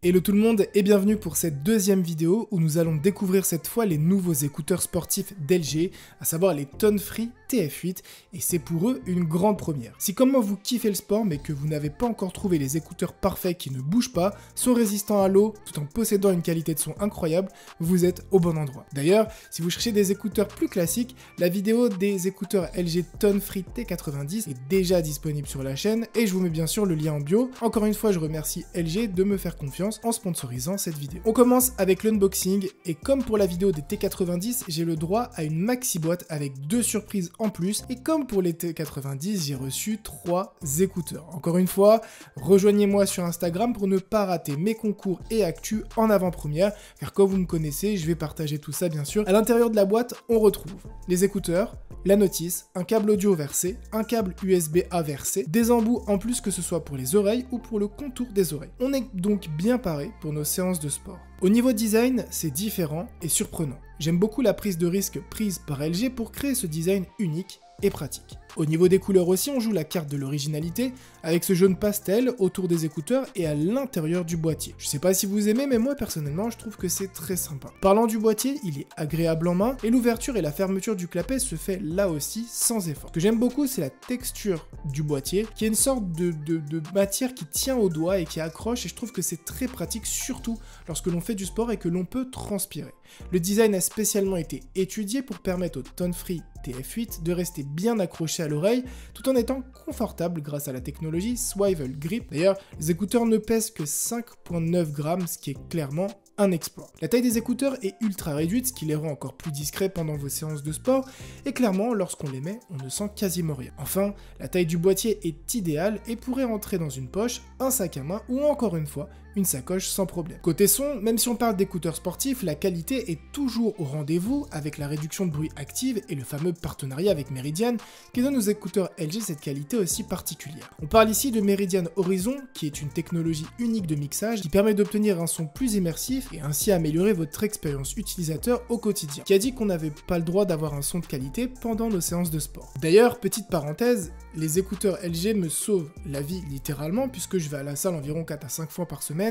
Hello tout le monde et bienvenue pour cette deuxième vidéo où nous allons découvrir cette fois les nouveaux écouteurs sportifs d'LG, à savoir les Tone Free TF8, et c'est pour eux une grande première. Si comme moi vous kiffez le sport mais que vous n'avez pas encore trouvé les écouteurs parfaits qui ne bougent pas, sont résistants à l'eau tout en possédant une qualité de son incroyable, vous êtes au bon endroit. D'ailleurs, si vous cherchez des écouteurs plus classiques, la vidéo des écouteurs LG Tone Free T90 est déjà disponible sur la chaîne et je vous mets bien sûr le lien en bio. Encore une fois, je remercie LG de me faire confiance en sponsorisant cette vidéo. On commence avec l'unboxing et comme pour la vidéo des T90, j'ai le droit à une maxi boîte avec 2 surprises en plus et comme pour les T90, j'ai reçu 3 écouteurs. Encore une fois, rejoignez-moi sur Instagram pour ne pas rater mes concours et actus en avant-première car comme vous me connaissez, je vais partager tout ça bien sûr. À l'intérieur de la boîte, on retrouve les écouteurs, la notice, un câble audio versé, un câble USB-A versé, des embouts en plus que ce soit pour les oreilles ou pour le contour des oreilles. On est donc bien paré pour nos séances de sport. Au niveau design, c'est différent et surprenant. J'aime beaucoup la prise de risque prise par LG pour créer ce design unique et pratique. Au niveau des couleurs aussi, on joue la carte de l'originalité avec ce jaune pastel autour des écouteurs et à l'intérieur du boîtier. Je sais pas si vous aimez, mais moi personnellement, je trouve que c'est très sympa. Parlant du boîtier, il est agréable en main et l'ouverture et la fermeture du clapet se fait là aussi sans effort. Ce que j'aime beaucoup, c'est la texture du boîtier qui est une sorte de matière qui tient au doigt et qui accroche et je trouve que c'est très pratique, surtout lorsque l'on fait du sport et que l'on peut transpirer. Le design a spécialement été étudié pour permettre au Tone Free TF8 de rester bien accroché à l'oreille tout en étant confortable grâce à la technologie Swivel Grip. D'ailleurs, les écouteurs ne pèsent que 5,9 grammes, ce qui est clairement un exploit. La taille des écouteurs est ultra réduite, ce qui les rend encore plus discrets pendant vos séances de sport, et clairement, lorsqu'on les met, on ne sent quasiment rien. Enfin, la taille du boîtier est idéale et pourrait rentrer dans une poche, un sac à main ou encore une fois, une sacoche sans problème. Côté son, même si on parle d'écouteurs sportifs, la qualité est toujours au rendez-vous avec la réduction de bruit active et le fameux partenariat avec Meridian qui donne aux écouteurs LG cette qualité aussi particulière. On parle ici de Meridian Horizon qui est une technologie unique de mixage qui permet d'obtenir un son plus immersif et ainsi améliorer votre expérience utilisateur au quotidien. Qui a dit qu'on n'avait pas le droit d'avoir un son de qualité pendant nos séances de sport. D'ailleurs, petite parenthèse, les écouteurs LG me sauvent la vie littéralement puisque je vais à la salle environ 4 à 5 fois par semaine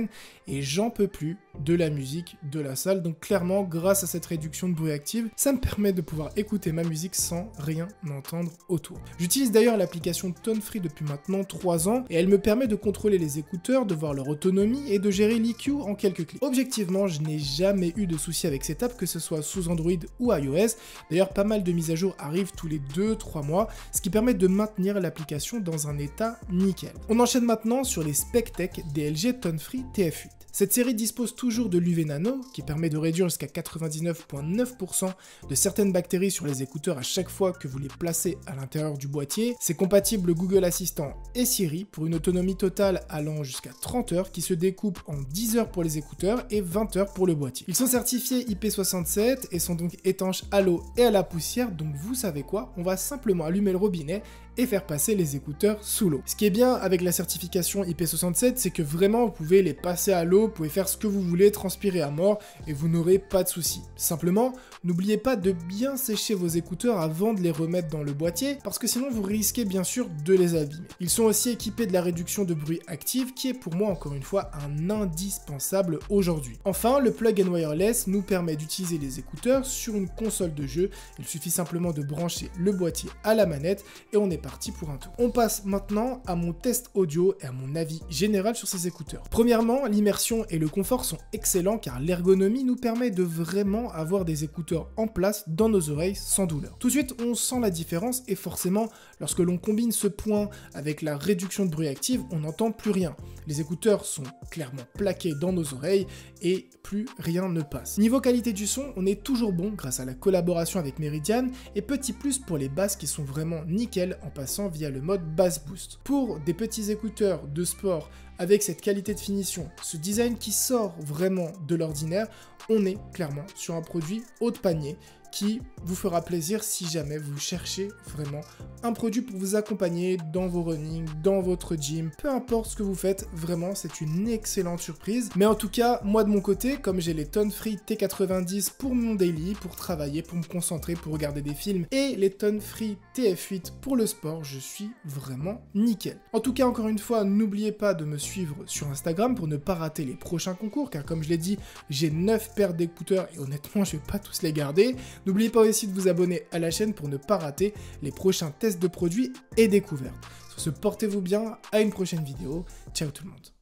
et j'en peux plus de la musique de la salle. Donc clairement, grâce à cette réduction de bruit active, ça me permet de pouvoir écouter ma musique sans rien entendre autour. J'utilise d'ailleurs l'application Tone Free depuis maintenant 3 ans et elle me permet de contrôler les écouteurs, de voir leur autonomie et de gérer l'EQ en quelques clics. Objectivement, je n'ai jamais eu de soucis avec cette app, que ce soit sous Android ou iOS. D'ailleurs, pas mal de mises à jour arrivent tous les 2-3 mois, ce qui permet de maintenir l'application dans un état nickel. On enchaîne maintenant sur les spec tech des LG Tone Free TF8. Cette série dispose toujours de l'UV Nano, qui permet de réduire jusqu'à 99,9% de certaines bactéries sur les écouteurs à chaque fois que vous les placez à l'intérieur du boîtier. C'est compatible Google Assistant et Siri pour une autonomie totale allant jusqu'à 30 heures qui se découpe en 10 heures pour les écouteurs et 20 heures pour le boîtier. Ils sont certifiés IP67 et sont donc étanches à l'eau et à la poussière, donc vous savez quoi, on va simplement allumer le robinet et faire passer les écouteurs sous l'eau. Ce qui est bien avec la certification IP67, c'est que vraiment vous pouvez les passer à l'eau, vous pouvez faire ce que vous voulez, transpirer à mort et vous n'aurez pas de soucis. Simplement, n'oubliez pas de bien sécher vos écouteurs avant de les remettre dans le boîtier parce que sinon vous risquez bien sûr de les abîmer. Ils sont aussi équipés de la réduction de bruit active qui est pour moi encore une fois un indispensable aujourd'hui. Enfin, le plug and wireless nous permet d'utiliser les écouteurs sur une console de jeu. Il suffit simplement de brancher le boîtier à la manette et on est parti pour un tour. On passe maintenant à mon test audio et à mon avis général sur ces écouteurs. Premièrement, l'immersion et le confort sont excellents car l'ergonomie nous permet de vraiment avoir des écouteurs en place dans nos oreilles sans douleur. Tout de suite, on sent la différence et forcément, lorsque l'on combine ce point avec la réduction de bruit active, on n'entend plus rien. Les écouteurs sont clairement plaqués dans nos oreilles et plus rien ne passe. Niveau qualité du son, on est toujours bon grâce à la collaboration avec Meridian et petit plus pour les basses qui sont vraiment nickel en passant via le mode Bass Boost. Pour des petits écouteurs de sport avec cette qualité de finition, ce design qui sort vraiment de l'ordinaire, on est clairement sur un produit haut de panier qui vous fera plaisir si jamais vous cherchez vraiment un produit pour vous accompagner dans vos running, dans votre gym, peu importe ce que vous faites, vraiment c'est une excellente surprise. Mais en tout cas, moi de mon côté, comme j'ai les Tone Free T90 pour mon daily, pour travailler, pour me concentrer, pour regarder des films, et les Tone Free TF8 pour le sport, je suis vraiment nickel. En tout cas, encore une fois, n'oubliez pas de me suivre sur Instagram pour ne pas rater les prochains concours, car comme je l'ai dit, j'ai 9 paires d'écouteurs et honnêtement, je vais pas tous les garder. N'oubliez pas aussi de vous abonner à la chaîne pour ne pas rater les prochains tests de produits et découvertes. Sur ce, portez-vous bien, à une prochaine vidéo. Ciao tout le monde.